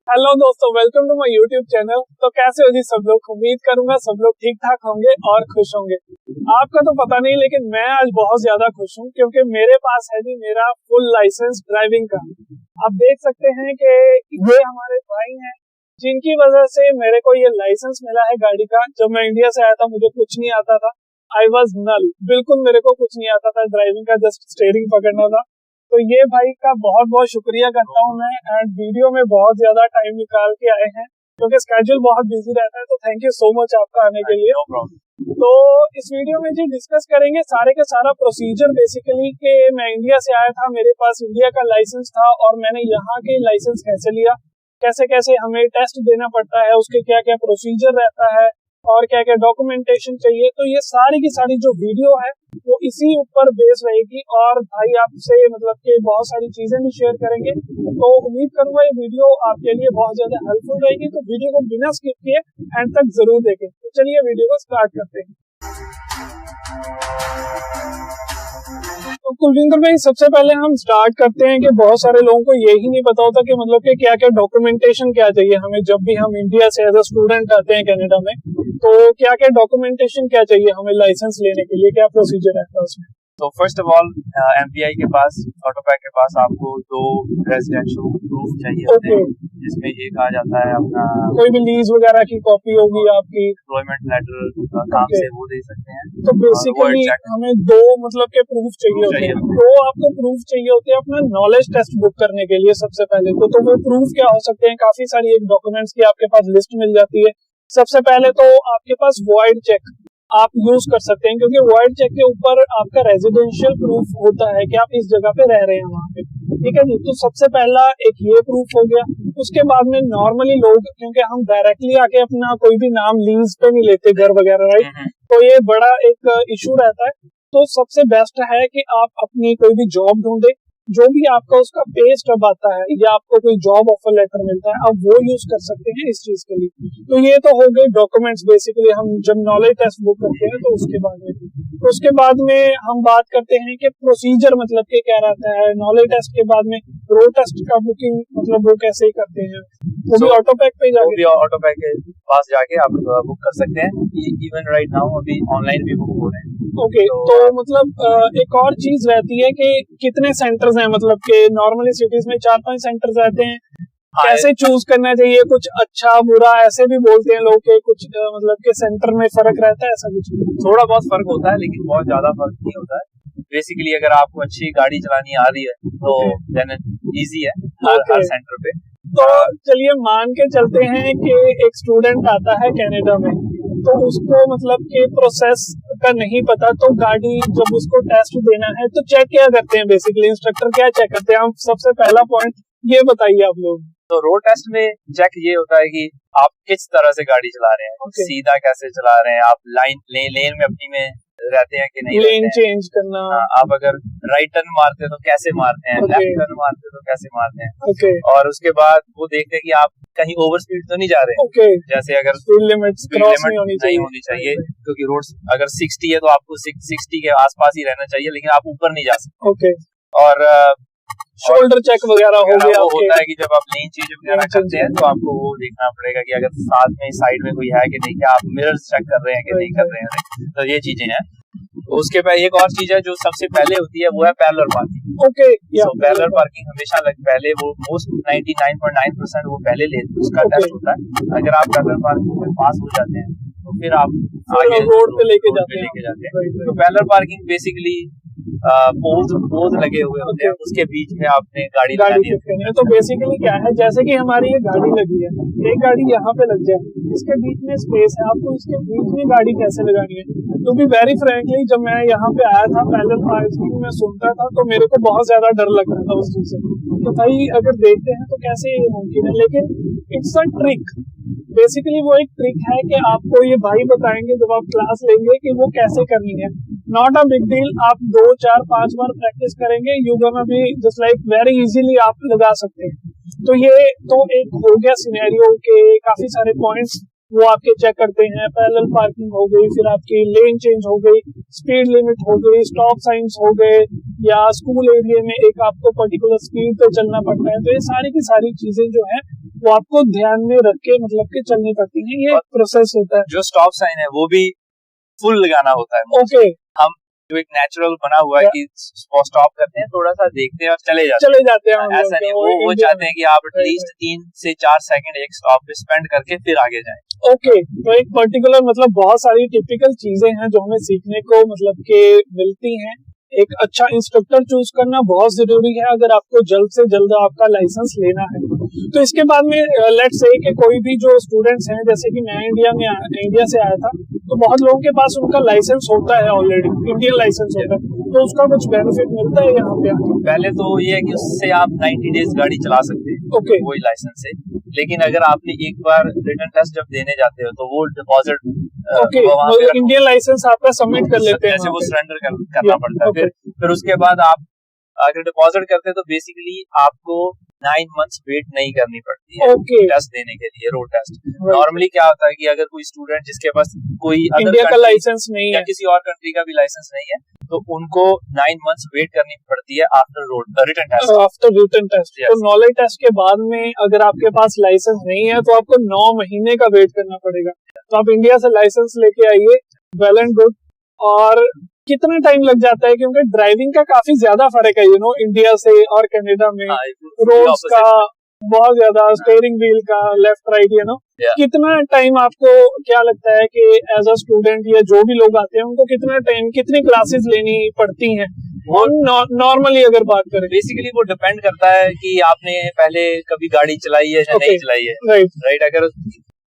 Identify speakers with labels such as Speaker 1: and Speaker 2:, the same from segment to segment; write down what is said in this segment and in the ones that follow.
Speaker 1: Hello दोस्तों, welcome to my YouTube channel. तो कैसे हो जी सब लोग? उम्मीद करूंगा सब लोग ठीक ठाक होंगे और खुश होंगे। आपका तो पता नहीं, लेकिन मैं आज बहुत ज्यादा खुश हूँ क्योंकि मेरे पास है जी मेरा फुल लाइसेंस ड्राइविंग का। आप देख सकते हैं कि ये हमारे भाई हैं जिनकी वजह से मेरे को ये लाइसेंस मिला है गाड़ी का। जब मैं इंडिया से आया था मुझे कुछ नहीं आता था, आई वॉज नल, बिल्कुल मेरे को कुछ नहीं आता था ड्राइविंग का, जस्ट स्टीयरिंग पकड़ना था। तो ये भाई का बहुत बहुत शुक्रिया करता हूँ मैं। एंड वीडियो में बहुत ज्यादा टाइम निकाल के आए हैं क्योंकि स्केड्यूल बहुत बिजी रहता है, तो थैंक यू सो मच आपका आने के लिए। तो इस वीडियो में जी डिस्कस करेंगे सारे के सारा प्रोसीजर बेसिकली कि मैं इंडिया से आया था, मेरे पास इंडिया का लाइसेंस था और मैंने यहाँ के लाइसेंस कैसे लिया, कैसे कैसे हमें टेस्ट देना पड़ता है, उसके क्या क्या प्रोसीजर रहता है और क्या क्या डॉक्यूमेंटेशन चाहिए। तो ये सारी की सारी जो वीडियो है वो इसी ऊपर बेस रहेगी और भाई आपसे मतलब कि बहुत सारी चीजें भी शेयर करेंगे। तो उम्मीद करूंगा ये वीडियो आपके लिए बहुत ज्यादा हेल्पफुल रहेगी, तो वीडियो को बिना स्किप किए एंड तक जरूर देखें। तो चलिए वीडियो को स्टार्ट करते हैं। तो कुलविंदर भाई, सबसे पहले हम स्टार्ट करते हैं कि बहुत सारे लोगों को यही नहीं पता होता कि मतलब कि क्या क्या डॉक्यूमेंटेशन क्या चाहिए हमें जब भी हम इंडिया से एज अ स्टूडेंट आते हैं कनाडा में। तो क्या क्या डॉक्यूमेंटेशन क्या चाहिए हमें लाइसेंस लेने के लिए, क्या प्रोसीजर रहता है उसमें?
Speaker 2: तो फर्स्ट ऑफ ऑल एमपीआई के पास, ऑटोपैक के पास आपको 2 रेजिडेंशियल प्रूफ चाहिए होते हैं, जिसमें ये कहा जाता है अपना
Speaker 1: कोई भी लीज वगैरह की कॉपी होगी आपकी,
Speaker 2: एम्प्लॉयमेंट लेटर काम से वो दे सकते हैं।
Speaker 1: तो बेसिकली हमें 2 मतलब के प्रूफ चाहिए होते हैं। 2 आपको प्रूफ चाहिए होते हैं अपना नॉलेज टेस्ट बुक करने के लिए सबसे पहले। तो वो प्रूफ क्या हो सकते हैं? काफी सारी एक डॉक्यूमेंट्स की आपके पास लिस्ट मिल जाती है। सबसे पहले तो आपके पास वॉइड चेक आप यूज कर सकते हैं क्योंकि वॉइड चेक के ऊपर आपका रेजिडेंशियल प्रूफ होता है कि आप इस जगह पे रह रहे हैं वहाँ पे, ठीक है जी। तो सबसे पहला एक ये प्रूफ हो गया। उसके बाद में नॉर्मली लोग, क्योंकि हम डायरेक्टली आके अपना कोई भी नाम लीज पे नहीं लेते घर वगैरह, राइट, तो ये बड़ा एक इशू रहता है। तो सबसे बेस्ट है कि आप अपनी कोई भी जॉब ढूंढे, जो भी आपका उसका पे स्टब आता है या आपको कोई जॉब ऑफर लेटर मिलता है आप वो यूज कर सकते हैं इस चीज के लिए। तो ये तो हो गए डॉक्यूमेंट्स बेसिकली हम जब नॉलेज टेस्ट बुक करते हैं। तो उसके बाद में हम बात करते हैं कि प्रोसीजर मतलब कि क्या रहता है। नॉलेज टेस्ट के बाद में रोड टेस्ट का बुकिंग मतलब वो कैसे करते हैं, वो भी ऑटोपैक पे जाके,
Speaker 2: वो भी ऑटोपैक के पास जाके आप बुक कर सकते हैं। इवन राइट नाउ अभी ऑनलाइन भी बुक हो रहे हैं।
Speaker 1: ओके, तो मतलब एक और चीज रहती है कि कितने सेंटर्स हैं, मतलब कि नॉर्मली सिटीज में 4-5 सेंटर्स रहते हैं, कैसे चूज करना चाहिए? कुछ अच्छा बुरा ऐसे भी बोलते हैं लोग के कुछ मतलब के सेंटर में फर्क रहता है, ऐसा कुछ?
Speaker 2: थोड़ा बहुत फर्क होता है लेकिन बहुत ज्यादा फर्क नहीं होता है। बेसिकली अगर आपको अच्छी गाड़ी चलानी आ रही है तो देन इजी है हर सेंटर पे।
Speaker 1: तो चलिए मान के चलते हैं कि एक स्टूडेंट आता है कनाडा में, तो उसको मतलब कि प्रोसेस का नहीं पता, तो गाड़ी जब उसको टेस्ट देना है तो चेक क्या करते हैं बेसिकली? इंस्ट्रक्टर क्या चेक करते हैं? हम सबसे पहला पॉइंट ये बताइए आप लोग।
Speaker 2: तो रोड टेस्ट में चेक ये होता है कि आप किस तरह से गाड़ी चला रहे हैं, सीधा कैसे चला रहे हैं, आप लेन में अपनी में रहते हैं कि नहीं,
Speaker 1: लेन चेंज करना,
Speaker 2: आप अगर राइट टर्न मारते हैं तो कैसे मारते हैं, लेफ्ट टर्न मारते हैं तो कैसे मारते हैं, और उसके बाद वो देखते हैं कि आप कहीं ओवर स्पीड तो नहीं जा रहे हैं। जैसे अगर
Speaker 1: स्पीड लिमिट
Speaker 2: नहीं होनी चाहिए क्योंकि रोड अगर 60 है तो आपको 60 के आसपास ही रहना चाहिए, लेकिन आप ऊपर नहीं जा सकते। और
Speaker 1: शोल्डर चेक वगैरह हो गया।
Speaker 2: वो होता है कि जब आप लेन चेंज वगैरह करते हैं तो आपको वो देखना पड़ेगा कि अगर साथ में साइड में कोई है कि नहीं, क्या आप मिरर्स चेक कर रहे हैं कि नहीं कर रहे हैं। तो ये चीजें हैं। उसके बाद एक और चीज है जो सबसे पहले होती है, वो है पैरेलल पार्किंग। तो पैरेलल पार्किंग हमेशा पहले वो मोस्ट 99.9% वो पहले उसका टेस्ट होता है। अगर आप पैरेलल पार्किंग में पास हो जाते हैं तो फिर आप आगे
Speaker 1: रोड पे लेके जाते
Speaker 2: हैं। तो पैरेलल पार्किंग बेसिकली पोल्स लगे हुए होते हैं, उसके बीच में आपने गाड़ी
Speaker 1: लगानी है। तो बेसिकली क्या है, जैसे कि हमारी ये गाड़ी लगी है, एक गाड़ी यहाँ पे लग जाए, इसके बीच में स्पेस है, आपको इसके बीच में गाड़ी कैसे लगानी है? तो भी वेरी फ्रेंकली जब मैं यहाँ पे आया था पैरेलल पार्किंग में सुनता था तो मेरे को बहुत ज्यादा डर लग रहा था उस चीज से। तो भाई अगर देखते हैं तो कैसे ये मुमकिन है, लेकिन इट्स अ ट्रिक। बेसिकली वो एक ट्रिक है कि आपको ये भाई बताएंगे जब आप क्लास लेंगे कि वो कैसे करनी है। नॉट अ बिग डील, आप 2, 4, 5 बार प्रैक्टिस करेंगे, you gonna be just like very easily आप लगा सकते हैं। तो ये तो एक हो गया सिनेरियो के काफी सारे पॉइंट्स वो आपके चेक करते हैं। पैरेलल पार्किंग हो गई, फिर आपकी लेन चेंज हो गई, स्पीड लिमिट हो गई, स्टॉप साइंस हो गए, या स्कूल एरिया में एक आपको पर्टिकुलर स्पीड पे चलना पड़ता है। तो ये सारी की सारी चीजें जो है वो आपको ध्यान में रख के मतलब कि चलनी पड़ती है, ये प्रोसेस होता है।
Speaker 2: जो स्टॉप साइन है वो भी फुल लगाना होता है।
Speaker 1: ओके,
Speaker 2: हम जो एक नेचुरल बना हुआ है कि स्टॉप करते हैं, थोड़ा सा देखते हैं और चले जाते हैं। ऐसा नहीं, वो चाहते हैं कि आप एटलीस्ट 3 से 4 सेकंड एक स्टॉप पे स्पेंड करके फिर आगे जाएं।
Speaker 1: ओके, तो एक पर्टिकुलर मतलब बहुत सारी टिपिकल चीजें हैं जो हमें सीखने को मतलब के मिलती हैं। एक अच्छा इंस्ट्रक्टर चूज करना बहुत जरूरी है अगर आपको जल्द से जल्द आपका लाइसेंस लेना है। तो इसके बाद में लेट्स से कि कोई भी जो स्टूडेंट्स हैं, जैसे कि मैं इंडिया से आया था, तो बहुत लोगों के पास उनका लाइसेंस होता है ऑलरेडी, इंडियन लाइसेंस होता है, तो उसका कुछ बेनिफिट मिलता है यहाँ पे?
Speaker 2: पहले तो ये है कि उससे आप 90 डेज गाड़ी चला सकते हैं।
Speaker 1: ओके,
Speaker 2: वही लाइसेंस से। लेकिन अगर आपने एक बार रिटर्न टेस्ट जब देने जाते हो तो वो डिपॉजिट
Speaker 1: इंडियन लाइसेंस आपका सबमिट कर लेते हैं,
Speaker 2: जैसे वो सरेंडर करना पड़ता है। फिर उसके बाद आप अगर डिपॉजिट करते हैं तो बेसिकली आपको 9 मंथ्स वेट नहीं करनी पड़ती है टेस्ट देने के लिए, रोड टेस्ट। नॉर्मली क्या होता है कि अगर कोई स्टूडेंट जिसके पास कोई
Speaker 1: इंडिया का लाइसेंस नहीं है
Speaker 2: या किसी और कंट्री का भी लाइसेंस नहीं है, तो उनको 9 मंथ्स वेट करनी पड़ती है after written test.
Speaker 1: After written test, तो नॉलेज टेस्ट के बाद में अगर आपके पास लाइसेंस नहीं है तो आपको 9 महीने का वेट करना पड़ेगा। तो आप इंडिया से लाइसेंस लेके आइए, वेल एंड गुड। और कितना टाइम लग जाता है, क्योंकि ड्राइविंग का काफी ज्यादा फर्क है इंडिया से और कनाडा में। रोड्स का बहुत ज्यादा, स्टीयरिंग व्हील का लेफ्ट राइट कितना टाइम आपको क्या लगता है कि एज अ स्टूडेंट या जो भी लोग आते हैं उनको कितना टाइम, कितनी क्लासेस लेनी पड़ती हैं? वो नॉर्मली अगर बात करें,
Speaker 2: बेसिकली वो डिपेंड करता है कि आपने पहले कभी गाड़ी चलाई है या नहीं चलाई है। राइट, अगर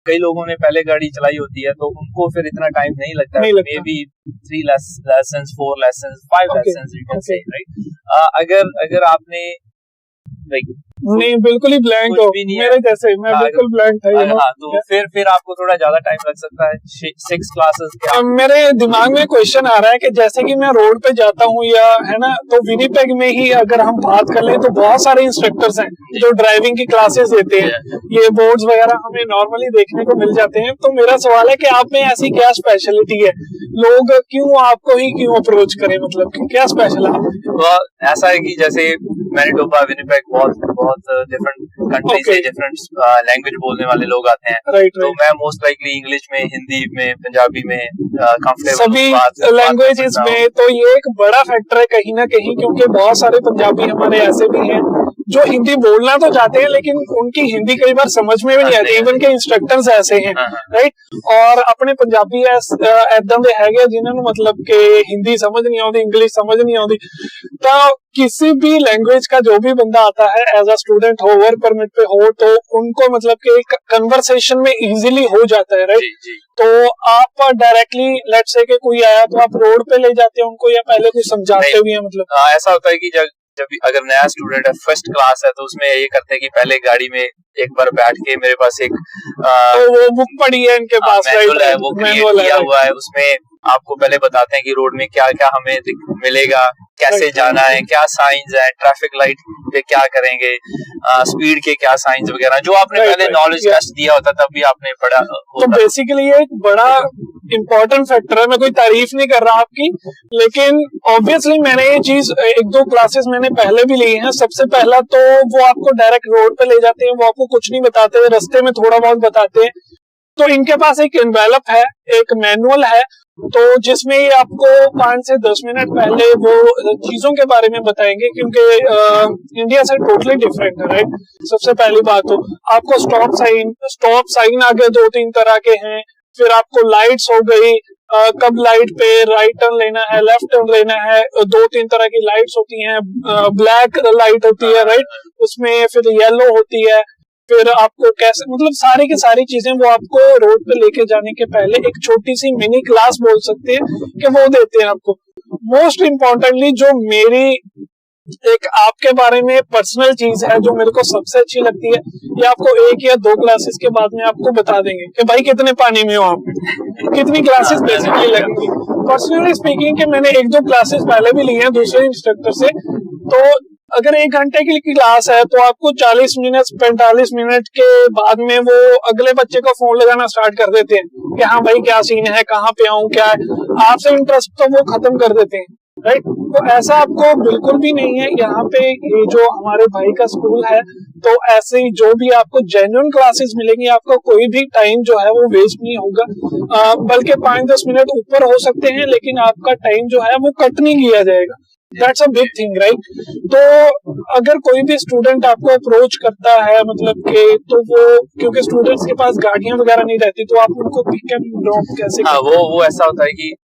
Speaker 2: कई लोगों ने पहले गाड़ी चलाई होती है तो उनको फिर इतना टाइम नहीं लगता है। May be 3 lessons, 4 lessons, 5 lessons you can say, right. अगर आपने
Speaker 1: नहीं बिल्कुल ही ब्लैंक हो, मेरे जैसे मैं बिल्कुल ब्लैंक था
Speaker 2: तो फिर आपको थोड़ा ज्यादा टाइम लग सकता है। 6 क्लासेस के
Speaker 1: मेरे दिमाग में क्वेश्चन आ रहा है कि जैसे कि मैं रोड पे जाता हूँ या है ना, तो विनिपेग में ही अगर हम बात कर लें तो बहुत सारे इंस्ट्रक्टर्स हैं जो ड्राइविंग की क्लासेस देते हैं। ये बोर्ड्स वगैरह हमें नॉर्मली देखने को मिल जाते हैं। तो मेरा सवाल है कि आप में ऐसी क्या स्पेशलिटी है, लोग क्यों आपको ही क्यों अप्रोच करें, मतलब क्या स्पेशल है?
Speaker 2: ऐसा है कि जैसे मैनिटोबा, विनिपेग बहुत डिफरेंट कंट्री से डिफरेंट लैंग्वेज बोलने वाले लोग आते हैं। तो मैं मोस्ट लाइकली इंग्लिश में, हिंदी में, पंजाबी में कंफर्टेबल
Speaker 1: सभी लैंग्वेजेस में। तो ये एक बड़ा फैक्टर है कहीं ना कहीं, क्योंकि बहुत सारे पंजाबी हमारे ऐसे भी हैं जो हिंदी बोलना तो चाहते हैं लेकिन उनकी हिंदी कई बार समझ में भी नहीं आती। इवन के इंस्ट्रक्टर्स ऐसे हैं, राइट। और अपने पंजाबी ऐदा दे है जिन्होंने मतलब के हिंदी समझ नहीं आती, इंग्लिश समझ नहीं आती। तो किसी भी लैंग्वेज का जो भी बंदा आता है एज अ स्टूडेंट हो, वर्क परमिट पे हो, तो उनको मतलब के कन्वर्सेशन में इजीली हो जाता है, राइट। तो आप डायरेक्टली लेट्स से कि कोई आया तो आप रोड पे ले जाते हैं उनको या पहले कुछ समझाते भी हैं? मतलब
Speaker 2: ऐसा होता है कि जब अगर नया स्टूडेंट है, फर्स्ट क्लास है, तो उसमें ये करते हैं कि पहले गाड़ी में एक बार बैठ के, मेरे पास एक
Speaker 1: तो वो बुक पड़ी है इनके पास,
Speaker 2: मैनुअल है, वो क्रिएट किया हुआ है। उसमें आपको पहले बताते हैं कि रोड में क्या क्या हमें मिलेगा, कैसे जाना है, क्या साइंस है, ट्रैफिक लाइट पे क्या करेंगे, स्पीड के क्या साइंस वगैरह, जो आपने पहले नॉलेज टेस्ट दिया होता तब भी आपने पढ़ा होता।
Speaker 1: तो बेसिकली ये एक बड़ा इम्पोर्टेंट फैक्टर है। मैं कोई तारीफ नहीं कर रहा आपकी, लेकिन ऑब्वियसली मैंने ये चीज 1-2 क्लासेस मैंने पहले भी ली हैं। सबसे पहला तो वो आपको डायरेक्ट रोड पे ले जाते हैं, वो आपको कुछ नहीं बताते हैं, रास्ते में थोड़ा बहुत बताते हैं। तो इनके पास एक एनवेलप है, एक मैनुअल है, तो जिसमें ये आपको 5 से 10 मिनट पहले वो चीजों के बारे में बताएंगे, क्योंकि इंडिया से टोटली डिफरेंट है, राइट। सबसे पहली बात तो आपको स्टॉप साइन आगे 2-3 तरह के हैं। फिर आपको लाइट्स हो गई, कब लाइट पे राइट टर्न लेना है, लेफ्ट टर्न लेना है, 2-3 तरह की लाइट्स होती हैं। ब्लैक लाइट होती है, राइट, उसमें फिर येलो होती है। फिर आपको कैसे मतलब सारी की सारी चीजें वो आपको रोड पे लेके जाने के पहले एक छोटी सी मिनी क्लास बोल सकते हैं कि वो देते हैं आपको। मोस्ट इम्पोर्टेंटली जो मेरी एक आपके बारे में पर्सनल चीज है जो मेरे को सबसे अच्छी लगती है, ये आपको 1 या 2 क्लासेस के बाद में आपको बता देंगे कि भाई कितने पानी में हो आप, कितनी क्लासेस बेसिकली लगेंगी। पर्सनली स्पीकिंग कि मैंने 1-2 क्लासेस पहले भी ली हैं दूसरे इंस्ट्रक्टर से। तो अगर 1 घंटे की क्लास है तो आपको 40 मिनट 45 मिनट के बाद में वो अगले बच्चे को फोन लगाना स्टार्ट कर देते हैं कि हाँ भाई क्या सीन है, कहाँ पे आऊँ, क्या है। आपसे इंटरेस्ट तो वो खत्म कर देते हैं, राइट। तो ऐसा आपको बिल्कुल भी नहीं है। यहाँ पे ये जो हमारे भाई का स्कूल है, तो ऐसे ही जो भी आपको जेन्युइन क्लासेस मिलेंगी, आपका कोई भी टाइम जो है वो वेस्ट नहीं होगा, बल्कि 5-10 मिनट ऊपर हो सकते हैं, लेकिन आपका टाइम जो है वो कट नहीं किया जाएगा। That's a big thing, right? तो अगर कोई भी स्टूडेंट आपको अप्रोच करता है, मतलब कि, तो वो, क्योंकि स्टूडेंट्स के पास गाड़ियां वगैरह नहीं रहती, तो आप उनको पिक एंड ड्रॉप कैसे?
Speaker 2: हाँ, वो ऐसा होता है कि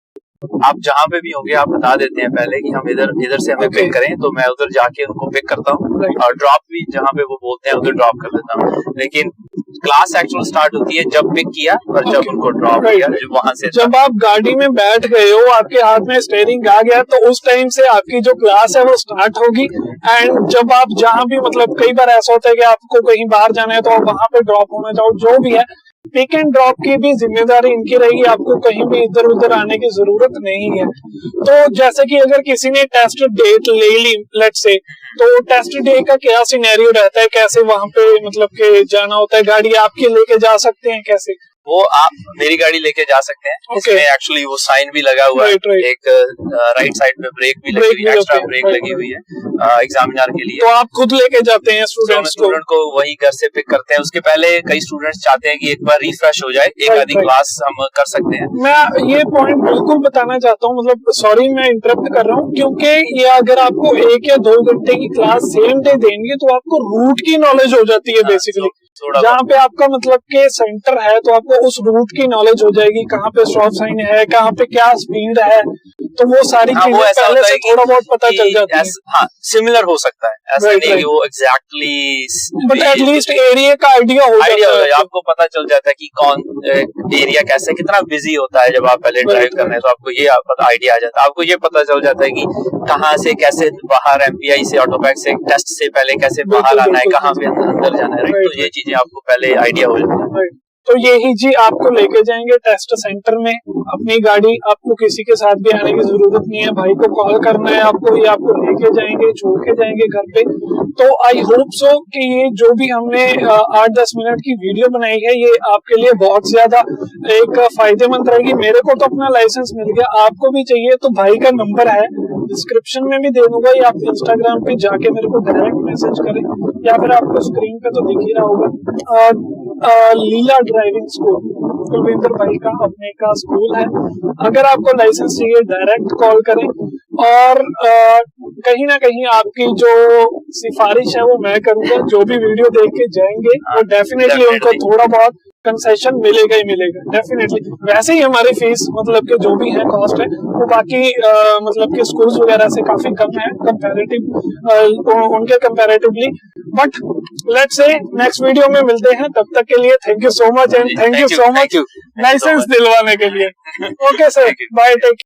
Speaker 2: आप जहाँ पे भी होंगे आप बता देते हैं पहले कि हम इधर से हमें पिक करें, तो मैं उधर जाके उनको पिक करता हूँ, और ड्रॉप भी जहाँ पे वो बोलते हैं उधर ड्रॉप कर देता हूँ। लेकिन क्लास एक्चुअल स्टार्ट होती है जब पिक किया और जब उनको ड्रॉप किया, वहां से।
Speaker 1: जब आप गाड़ी में बैठ गए हो, आपके हाथ में स्टीयरिंग आ गया, तो उस टाइम से आपकी जो क्लास है वो स्टार्ट होगी। एंड जब आप जहाँ भी, मतलब कई बार ऐसा होता है कि आपको कहीं बाहर जाना है, तो आप वहां पे ड्रॉप होना चाहो, जो भी है, पिक एंड ड्रॉप की भी जिम्मेदारी इनकी रहेगी, आपको कहीं भी इधर उधर आने की जरूरत नहीं है। तो जैसे कि अगर किसी ने टेस्ट डेट ले ली, लेट्स से, तो टेस्ट डे का क्या सिनेरियो रहता है, कैसे वहां पे मतलब के जाना होता है, गाड़ी आपके लेके जा सकते हैं कैसे?
Speaker 2: वो आप मेरी गाड़ी लेके जा सकते हैं। इसमें एक्चुअली वो साइन भी लगा हुआ है, एक राइट साइड में ब्रेक भी लगी हुई है, एक्स्ट्रा ब्रेक लगी हुई है एग्जामिनर के लिए।
Speaker 1: तो आप खुद लेके जाते हैं स्टूडेंट
Speaker 2: को वही घर से पिक करते हैं। उसके पहले कई स्टूडेंट्स चाहते हैं कि एक बार रिफ्रेश हो जाए, एक आधी क्लास हम कर सकते हैं।
Speaker 1: मैं ये पॉइंट बिल्कुल बताना चाहता हूँ, मतलब सॉरी मैं इंटरप्ट कर रहा हूँ, क्योंकि ये अगर आपको 1 या 2 घंटे की क्लास सेम डे देंगे, तो आपको रूट की नॉलेज हो जाती है बेसिकली। जहाँ पे आपका मतलब के सेंटर है, तो आपको उस रूट की नॉलेज हो जाएगी, कहाँ पे स्टॉप साइन है, कहाँ पे क्या स्पीड है, तो वो सारी चीजें पहले से थोड़ा बहुत पता चल जाती है।
Speaker 2: हाँ, सिमिलर हो सकता है, ऐसा नहीं कि वो एग्जैक्टली,
Speaker 1: बट एटलीस्ट एरिया का आइडिया हो जाता है।
Speaker 2: आपको पता चल जाता है कि कौन एरिया कैसे, कितना बिजी होता है। जब आप पहले ड्राइव कर रहे हैं तो आपको ये आइडिया आ जाता है, आपको ये पता चल जाता है कि कहाँ से कैसे बाहर MPI से, ऑटोपैक से, टेस्ट से पहले कैसे बाहर आना है, कहाँ पे अंदर जाना है। तो ये चीजें आपको पहले आइडिया हो जाता है।
Speaker 1: तो यही जी आपको लेके जाएंगे टेस्ट सेंटर में अपनी गाड़ी, आपको किसी के साथ भी आने की जरूरत नहीं है, भाई को कॉल करना है आपको, ये आपको लेके जाएंगे, छोड़ के जाएंगे घर पे। तो आई होप सो कि ये जो भी हमने 8-10 मिनट की वीडियो बनाई है, ये आपके लिए बहुत ज्यादा एक फायदेमंद रहेगी। मेरे को तो अपना लाइसेंस मिल गया, आपको भी चाहिए तो भाई का नंबर है डिस्क्रिप्शन में भी दे दूंगा, या आप इंस्टाग्राम पे जाके मेरे को डायरेक्ट मैसेज करें, या फिर आपको स्क्रीन पे तो दिख ही रहा होगा, लीला ड्राइविंग स्कूल, कुलविंदर भाई का अपने का स्कूल है। अगर आपको लाइसेंस चाहिए डायरेक्ट कॉल करें, और कहीं ना कहीं आपकी जो सिफारिश है वो मैं करूंगा, जो भी वीडियो देख के जाएंगे वो डेफिनेटली उनको थोड़ा बहुत कंसेशन मिलेगा ही मिलेगा, डेफिनेटली। वैसे ही हमारी फीस मतलब के जो भी है कॉस्ट है वो बाकी मतलब के स्कूल्स वगैरह से काफी कम है कंपैरेटिव, उनके comparatively. But let's see next video में मिलते हैं, तब तक के लिए thank you so much, and thank you so much licence दिलवाने के लिए। Okay sir, bye, take